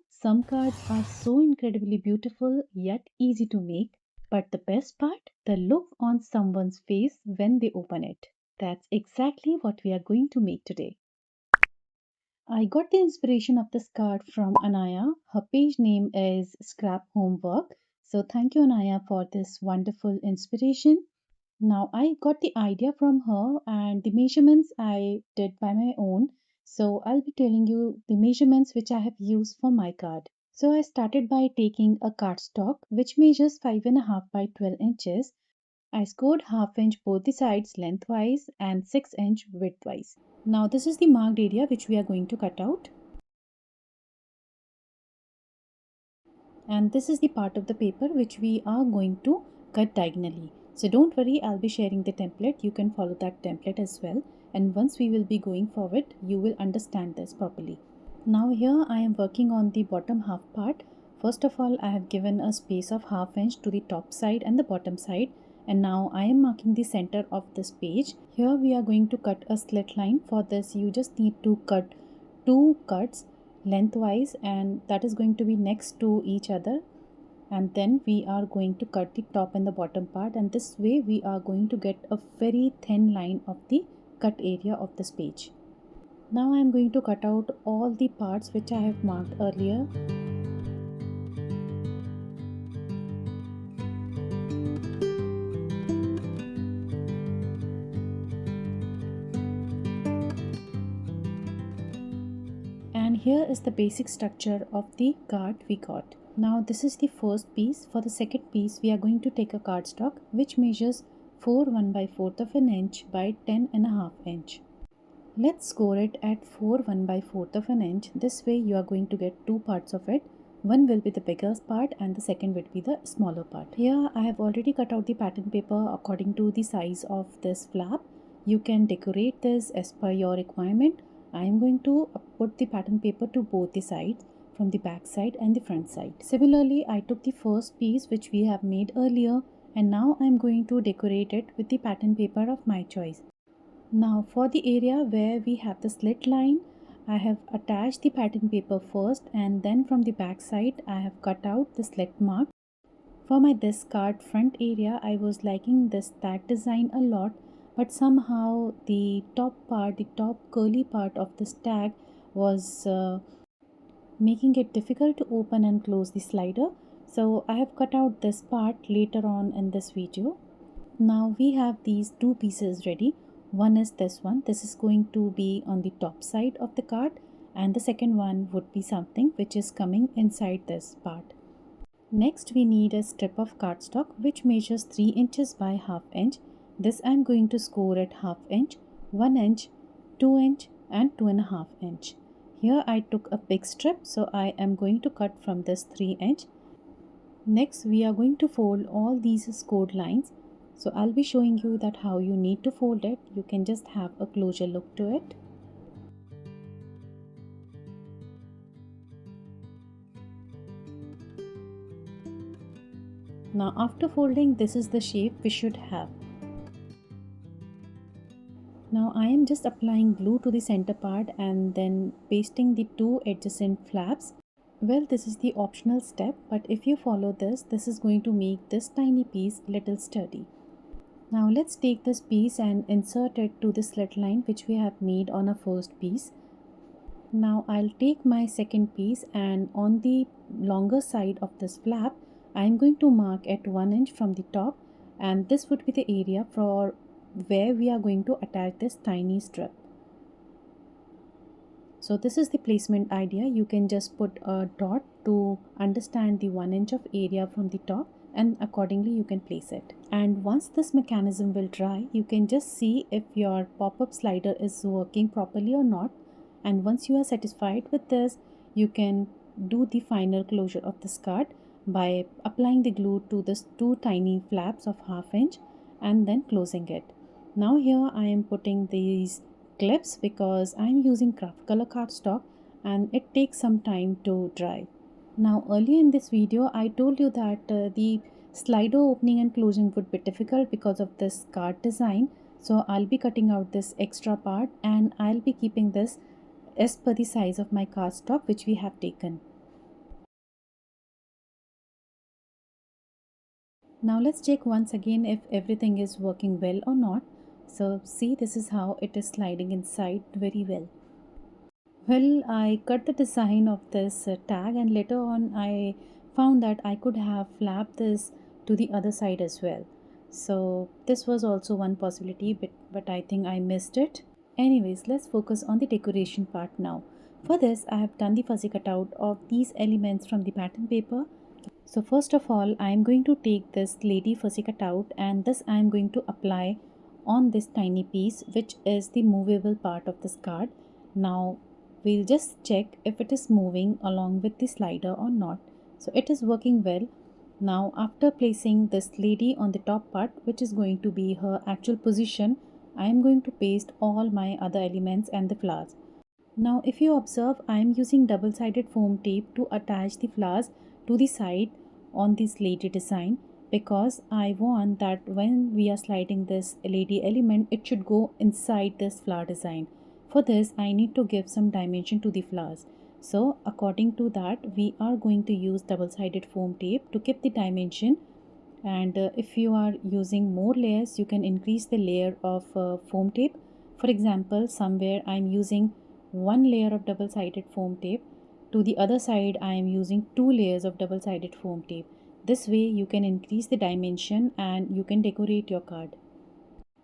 Some cards are so incredibly beautiful yet easy to make, but the best part, the look on someone's face when they open it. That's exactly what we are going to make today. I got the inspiration of this card from Anaya. Her page name is Scrap Homework. So thank you, Anaya, for this wonderful inspiration. Now I got the idea from her and the measurements I did by my own. So I'll be telling you the measurements which I have used for my card. So I started by taking a cardstock which measures 5.5 by 12 inches. I scored half inch both the sides lengthwise and 6-inch widthwise. Now this is the marked area which we are going to cut out. And this is the part of the paper which we are going to cut diagonally. So don't worry, I'll be sharing the template. You can follow that template as well, and once we will be going forward you will understand this properly. Now here I am working on the bottom half part. First of all, I have given a space of half inch to the top side and the bottom side, and now I am marking the center of this page. Here we are going to cut a slit line. For this you just need to cut two cuts lengthwise, and that is going to be next to each other, and then we are going to cut the top and the bottom part, and this way we are going to get a very thin line of the cut area of this page. Now I am going to cut out all the parts which I have marked earlier. And here is the basic structure of the card we got. Now this is the first piece. For the second piece we are going to take a cardstock which measures 4 1/4 of an inch by 10.5 inch. Let's score it at 4 1/4 of an inch. This way you are going to get two parts of it. One will be the bigger part and the second will be the smaller part. Here I have already cut out the pattern paper according to the size of this flap. You can decorate this as per your requirement. I am going to put the pattern paper to both the sides, from the back side and the front side. Similarly, I took the first piece which we have made earlier, and now I am going to decorate it with the pattern paper of my choice. Now for the area where we have the slit line, I have attached the pattern paper first, and then from the back side I have cut out the slit mark. For my this card front area, I was liking this tag design a lot, but somehow the top part, the top curly part of this tag was making it difficult to open and close the slider. So I have cut out this part later on in this video. Now we have these two pieces ready. One is this one. This is going to be on the top side of the card, and the second one would be something which is coming inside this part. Next we need a strip of cardstock which measures 3 inches by half inch. This I am going to score at half inch, 1 inch, 2 inch and 2.5 inch. Here I took a big strip, so I am going to cut from this 3 inch. Next we are going to fold all these scored lines. So I'll be showing you that how you need to fold it. You can just have a closer look to it. Now after folding, this is the shape we should have. Now I am just applying glue to the center part and then pasting the two adjacent flaps. Well, this is the optional step, but if you follow this, this is going to make this tiny piece little sturdy. Now let's take this piece and insert it to the slit line which we have made on our first piece. Now I'll take my second piece, and on the longer side of this flap I am going to mark at 1 inch from the top, and this would be the area for where we are going to attach this tiny strip. So this is the placement idea. You can just put a dot to understand the 1 inch of area from the top, and accordingly you can place it. And once this mechanism will dry, you can just see if your pop-up slider is working properly or not. And once you are satisfied with this, you can do the final closure of this card by applying the glue to this two tiny flaps of half inch and then closing it. Now here I am putting these clips because I am using craft color cardstock and it takes some time to dry. Now earlier in this video I told you that the slider opening and closing would be difficult because of this card design. So I'll be cutting out this extra part and I'll be keeping this as per the size of my cardstock which we have taken. Now let's check once again if everything is working well or not. So see, this is how it is sliding inside very well. Well, I cut the design of this tag, and later on I found that I could have flapped this to the other side as well. So this was also one possibility, but I think I missed it. Anyways, let's focus on the decoration part now. For this, I have done the fuzzy cutout of these elements from the pattern paper. So first of all, I am going to take this lady fuzzy cutout, and this I am going to apply on this tiny piece, which is the movable part of this card. Now we'll just check if it is moving along with the slider or not. So it is working well. Now after placing this lady on the top part, which is going to be her actual position, I am going to paste all my other elements and the flowers. Now if you observe, I am using double-sided foam tape to attach the flowers to the side on this lady design, because I want that when we are sliding this lady element, it should go inside this flower design. For this, I need to give some dimension to the flowers. So according to that, we are going to use double-sided foam tape to keep the dimension. And if you are using more layers, you can increase the layer of foam tape. For example, somewhere I'm using one layer of double-sided foam tape. To the other side, I am using two layers of double-sided foam tape. This way you can increase the dimension and you can decorate your card.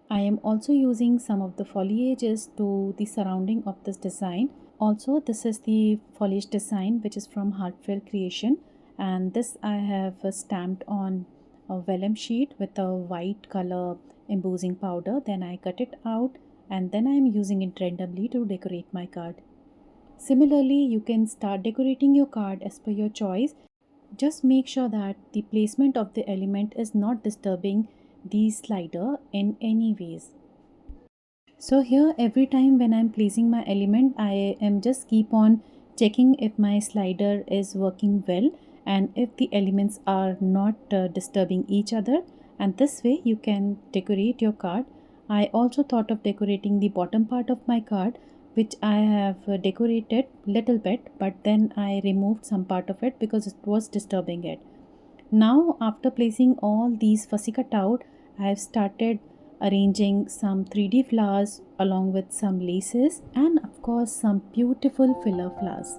I am also using some of the foliages to the surrounding of this design. Also, this is the foliage design which is from Heartfelt Creation, and this I have stamped on a vellum sheet with a white color embossing powder. Then I cut it out, and then I am using it randomly to decorate my card. Similarly, you can start decorating your card as per your choice. Just make sure that the placement of the element is not disturbing the slider in any ways. So here every time when I'm placing my element, I am just keep on checking if my slider is working well and if the elements are not disturbing each other, and this way you can decorate your card. I also thought of decorating the bottom part of my card, which I have decorated little bit, but then I removed some part of it because it was disturbing it. Now after placing all these fussy cutout, I have started arranging some 3D flowers along with some laces and of course some beautiful filler flowers.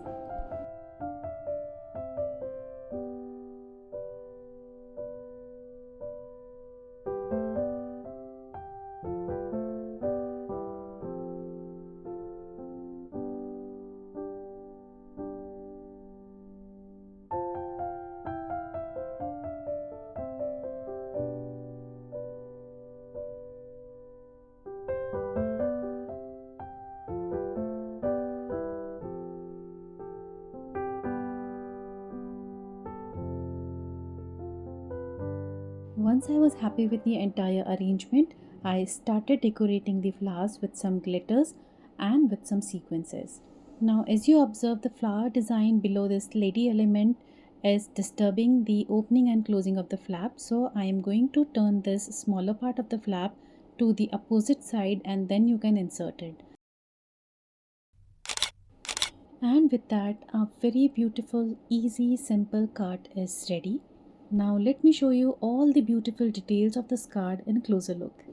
Once I was happy with the entire arrangement, I started decorating the flowers with some glitters and with some sequences. Now, as you observe, the flower design below this lady element is disturbing the opening and closing of the flap. So I am going to turn this smaller part of the flap to the opposite side and then you can insert it. And with that, a very beautiful, easy, simple card is ready. Now let me show you all the beautiful details of this card in a closer look.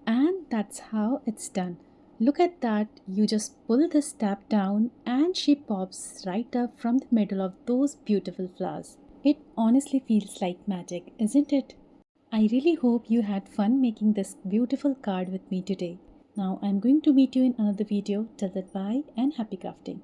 And that's how it's done. Look at that, you just pull this tab down and she pops right up from the middle of those beautiful flowers. It honestly feels like magic, isn't it? I really hope you had fun making this beautiful card with me today. Now I'm going to meet you in another video. Till that, bye and happy crafting.